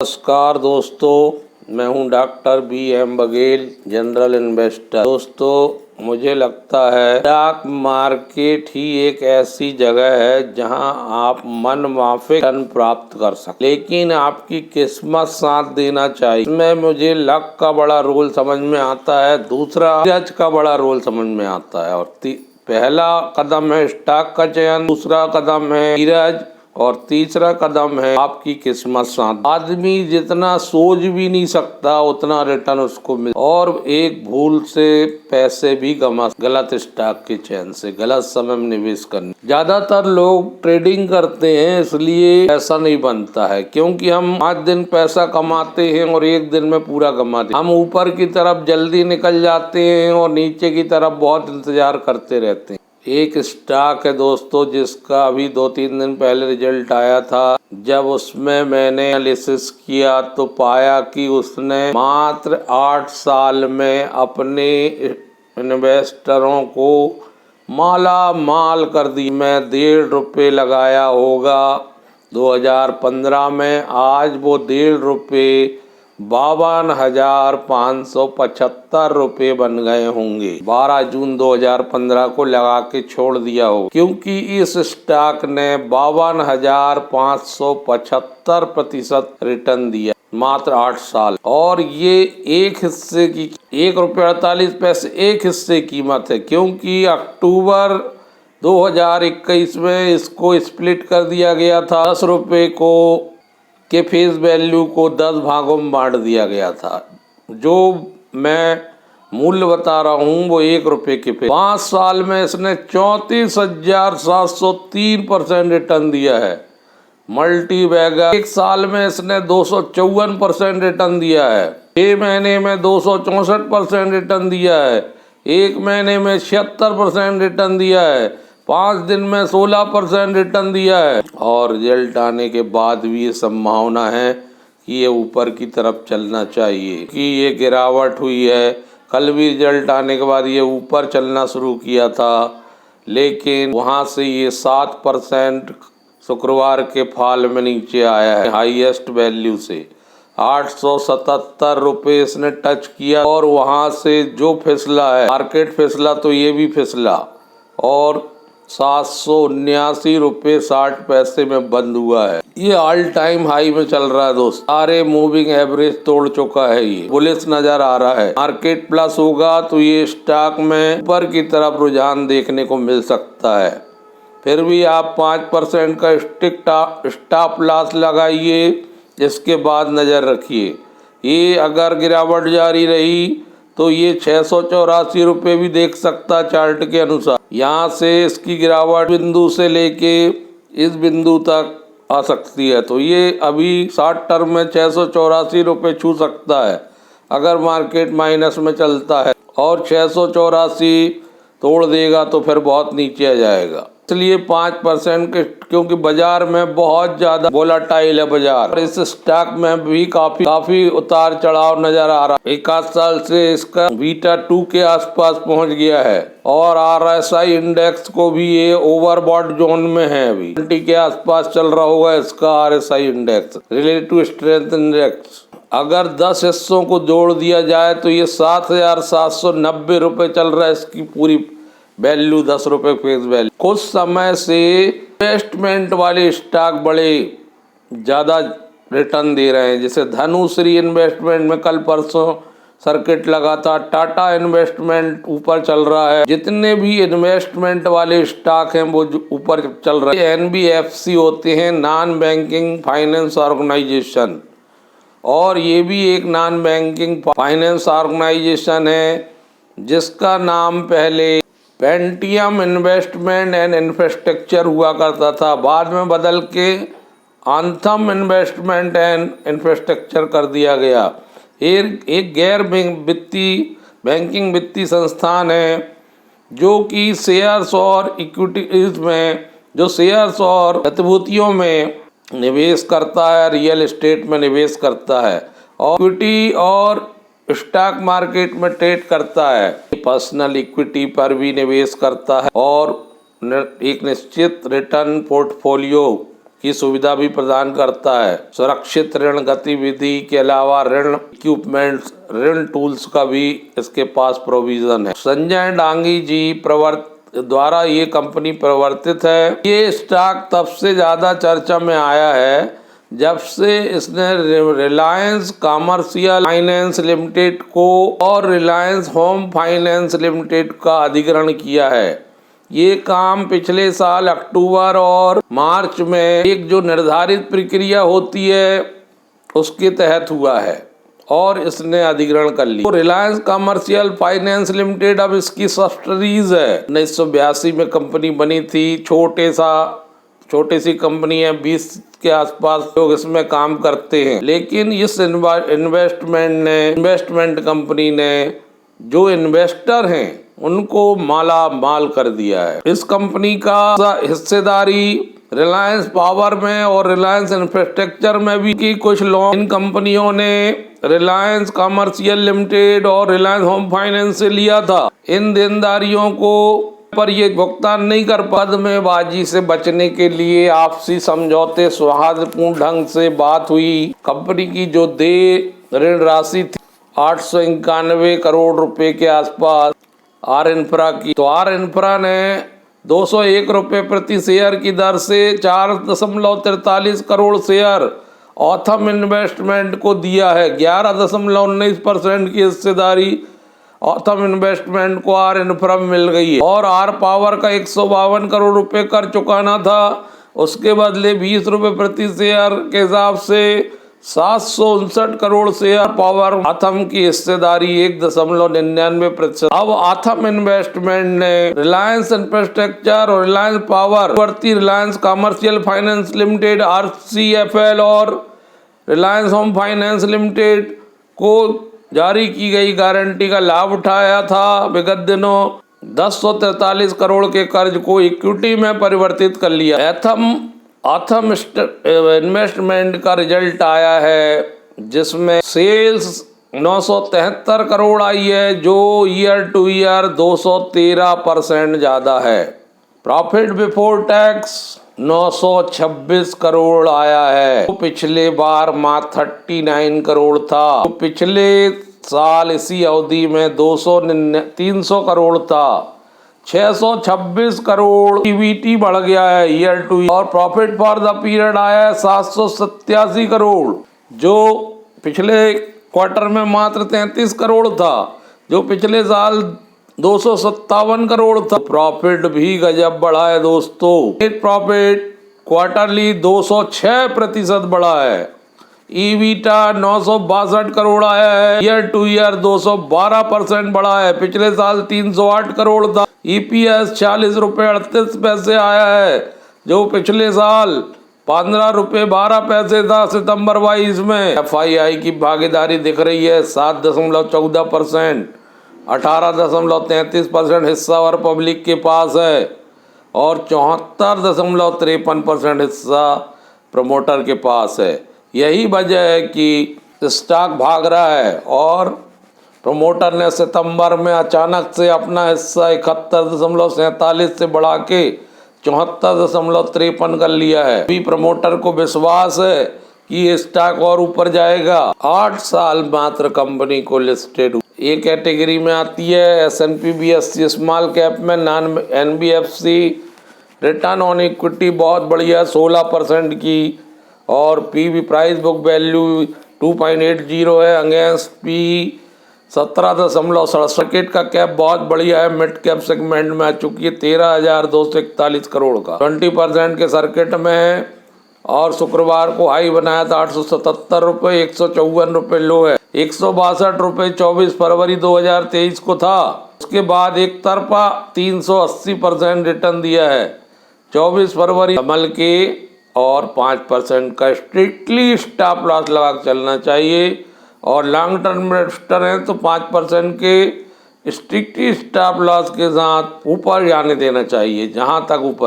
नमस्कार दोस्तों, मैं हूं doctor BM Baghel, general investor. दोस्तों, मुझे लगता है स्टॉक मार्केट ही एक ऐसी जगह है जहां आप मनमाफिक धन प्राप्त कर सकते, लेकिन आपकी किस्मत साथ देना चाहिए। इसमें मुझे लक का बड़ा रोल समझ में आता है, दूसरा धीरज का बड़ा रोल समझ में आता है। और पहला कदम है स्टॉक का चयन, दूसरा कदम है धीरज और तीसरा कदम है आपकी किस्मत साथ। आदमी जितना सोच भी नहीं सकता उतना रिटर्न उसको मिल, और एक भूल से पैसे भी गलत स्टॉक के चयन से, गलत समय में निवेश करने। ज्यादातर लोग ट्रेडिंग करते हैं इसलिए पैसा नहीं बनता है, क्योंकि हम 5 दिन पैसा कमाते हैं और 1 दिन में पूरा कमा देते। हम ऊपर की तरफ जल्दी निकल जाते हैं और नीचे की तरफ बहुत इंतजार करते रहते हैं। एक स्टॉक है दोस्तों जिसका अभी 2-3 दिन पहले रिजल्ट आया था। जब उसमें मैंने एनालिसिस किया तो पाया कि उसने मात्र 8 साल में अपने इन्वेस्टरों को माला माल कर दी। मैं ₹1.5 लगाया होगा 2015 में, आज वो ₹1.5 ₹52,575 बन गए होंगे। 12 जून 2015 को लगा के छोड़ दिया हो, क्योंकि इस स्टॉक ने 52,575% रिटर्न दिया मात्र 8 साल। और ये एक हिस्से की ₹1.48 एक हिस्से कीमत है, क्योंकि अक्टूबर 2021 में इसको स्प्लिट कर दिया गया था। ₹10 को के फेस वैल्यू को 10 भागों में बांट दिया गया था। जो मैं मूल्य बता रहा हूँ वो ₹1 के फेस। 5 साल में इसने 34,703% रिटर्न दिया है। मल्टी बैगर 1 साल में इसने 254% रिटर्न दिया है। 6 महीने में 264% रिटर्न दिया है। 1 महीने में 76% रिटर्न दिया है। 5 दिन में 16% रिटर्न दिया है। और रिजल्ट आने के बाद भी ये संभावना है कि ये ऊपर की तरफ चलना चाहिए, कि ये गिरावट हुई है। कल भी रिजल्ट आने के बाद ये ऊपर चलना शुरू किया था, लेकिन वहाँ से ये 7% शुक्रवार के फॉल में नीचे आया है। हाईएस्ट वैल्यू से ₹877 इसने टच किया, और वहाँ से जो फिसला है, मार्केट फिसला तो ये भी फिसला और ₹779.60 में बंद हुआ है। ये ऑल टाइम हाई में चल रहा है दोस्त। सारे मूविंग एवरेज तोड़ चुका है। ये बुलिश नजर आ रहा है। मार्केट प्लस होगा तो ये स्टॉक में ऊपर की तरफ रुझान देखने को मिल सकता है। फिर भी आप 5% का स्टॉप लॉस लगाइए, इसके बाद नजर रखिए। ये अगर गिरावट जारी रही तो ये ₹684 भी देख सकता चार्ट के अनुसार। यहाँ से इसकी गिरावट बिंदु से लेके इस बिंदु तक आ सकती है, तो ये अभी शॉर्ट टर्म में ₹684 छू सकता है अगर मार्केट माइनस में चलता है, और 684 तोड़ देगा तो फिर बहुत नीचे आ जाएगा। इसलिए 5% के, क्योंकि बाजार में बहुत ज्यादा वोलाटाइल है बाजार, और इस स्टॉक में भी काफी उतार चढ़ाव नजर आ रहा है। 1 साल से इसका बीटा 2 के आसपास पहुंच गया है, और RSI इंडेक्स को भी ये ओवरबॉट जोन में है। अभी 20 के आसपास चल रहा होगा इसका RSI index, relative strength index. अगर 10 हिस्सों को जोड़ दिया जाए तो ये ₹7,790 चल रहा है इसकी पूरी वैल्यू, ₹10 फेस वैल्यू। कुछ समय से इन्वेस्टमेंट वाले स्टॉक बड़े ज़्यादा रिटर्न दे रहे हैं, जैसे धनुश्री इन्वेस्टमेंट में कल परसों सर्किट लगा था। टाटा इन्वेस्टमेंट ऊपर चल रहा है। जितने भी इन्वेस्टमेंट वाले स्टॉक हैं वो ऊपर चल रहे हैं। NBFC होते हैं, नॉन बैंकिंग फाइनेंस ऑर्गेनाइजेशन, और ये भी एक नॉन बैंकिंग फाइनेंस ऑर्गेनाइजेशन है जिसका नाम पहले पेंटियम इन्वेस्टमेंट एंड इंफ्रास्ट्रक्चर हुआ करता था, बाद में बदल के आंथम इन्वेस्टमेंट एंड इंफ्रास्ट्रक्चर कर दिया गया। एक गैर बैंकिंग वित्तीय संस्थान है जो कि शेयर्स और इक्विटीज में, जो शेयर्स और प्रतिभूतियों में निवेश करता है, रियल एस्टेट में निवेश करता है, और इक्विटी और स्टॉक मार्केट में ट्रेड करता है। पर्सनल इक्विटी पर भी निवेश करता है और एक निश्चित रिटर्न पोर्टफोलियो की सुविधा भी प्रदान करता है। सुरक्षित ऋण गतिविधि के अलावा ऋण इक्विपमेंट्स, ऋण टूल्स का भी इसके पास प्रोविजन है। संजय डांगी जी द्वारा ये कंपनी प्रवर्तित है। ये स्टॉक तब से ज़्यादा चर्चा में आया है जब से इसने रिलायंस कमर्शियल फाइनेंस लिमिटेड को और रिलायंस होम फाइनेंस लिमिटेड का अधिग्रहण किया है। ये काम पिछले साल अक्टूबर और मार्च में एक जो निर्धारित प्रक्रिया होती है उसके तहत हुआ है और इसने अधिग्रहण कर लिया। तो रिलायंस कमर्शियल फाइनेंस लिमिटेड अब इसकी सब्सिडीज है। 1982 में कंपनी बनी थी। छोटी सी कंपनी है, 20 के आसपास लोग इसमें काम करते हैं। लेकिन इस इन्वेस्टमेंट कंपनी ने जो इन्वेस्टर हैं उनको माला माल कर दिया है। इस कंपनी का हिस्सेदारी रिलायंस पावर में और रिलायंस इंफ्रास्ट्रक्चर में भी की कुछ लोग इन कंपनियों ने रिलायंस कमर्शियल लिमिटेड और रिलायंस होम फाइनेंस से लिया था। इन देनदारियों को पर ये भुगतान नहीं कर पद में बाजी से बचने के लिए आपसी समझौते सौहार्दपूर्ण ढंग से बात हुई। कंपनी की जो ऋण राशि थी 891 करोड़ रुपए के आसपास आर इंफ्रा की, तो आर इंफ्रा ने 201 रुपये प्रति शेयर की दर से 4.43 करोड़ शेयर ऑथम इन्वेस्टमेंट को दिया है। 11.19% की हिस्सेदारी ऑथम इन्वेस्टमेंट को आर इंफ्रा में मिल गई है। और आर पावर का 152 करोड़ रुपए कर चुकाना था, उसके बदले 20 रुपये प्रति शेयर के हिसाब से 759 करोड़ शेयर पावर आथम की हिस्सेदारी 1.99%। अब आथम इन्वेस्टमेंट ने रिलायंस इंफ्रास्ट्रक्चर और Reliance power Reliance commercial finance limited RCFL और रिलायंस होम फाइनेंस लिमिटेड को जारी की गई गारंटी का लाभ उठाया था। विगत दिनों 1043 करोड़ के कर्ज को इक्विटी में परिवर्तित कर लिया। आथम इन्वेस्टमेंट का रिजल्ट आया है जिसमें सेल्स 973 करोड़ आई है, जो ईयर टू ईयर 213% ज़्यादा है। प्रॉफिट बिफोर टैक्स 926 करोड़ आया है, तो पिछले बार 39 करोड़ था। तो पिछले साल इसी अवधि में 300 करोड़ था। 626 करोड़ EBT बढ़ गया है ईयर टू ईयर। और प्रॉफिट फॉर द पीरियड आया है 787 करोड़, जो पिछले क्वार्टर में मात्र 33 करोड़ था, जो पिछले साल 257 करोड़ था। प्रॉफिट भी गजब बढ़ा है दोस्तों। नेट प्रॉफिट क्वार्टरली 206% बढ़ा है। EBITDA 962 करोड़ आया है, ईयर टू ईयर 212% बढ़ा है। पिछले साल 308 करोड़ था। EPS 40 रुपये 38 पैसे आया है, जो पिछले साल 15 रुपये 12 पैसे था सितंबर 22 में। FII की भागीदारी दिख रही है 7.14%, 18.33% हिस्सा और पब्लिक के पास है और 74.53% हिस्सा प्रमोटर के पास है। यही वजह है कि स्टॉक भाग रहा है और प्रमोटर ने सितंबर में अचानक से अपना हिस्सा 71.47 से बढ़ा के 74.53 कर लिया है। अभी प्रमोटर को विश्वास है कि ये स्टॉक और ऊपर जाएगा। 8 साल मात्र कंपनी को लिस्टेड। ये कैटेगरी में आती है S&P BSE स्मॉल कैप में non NBFC। Return on equity बहुत बढ़िया 16% की और PB प्राइस बुक वैल्यू 2.80 है अगेंस्ट P 17.67। का कैप बहुत बढ़िया है, मिड कैप सेगमेंट में आ चुकी है 13,241 करोड़ का 20% के सर्किट में। और शुक्रवार को हाई बनाया था 877 रुपये, 154 रुपये लो है, 162 रुपये 24 फरवरी 2023 को था। उसके बाद एक तरफा 380% रिटर्न दिया है 24 फरवरी अमल के और 5% का स्ट्रिक्टली स्टॉप लॉस लगा चलना चाहिए। और लॉन्ग टर्म इन्वेस्टर हैं तो 5% के स्ट्रिक्टली स्टॉप लॉस के साथ ऊपर जाने देना चाहिए, जहां तक ऊपर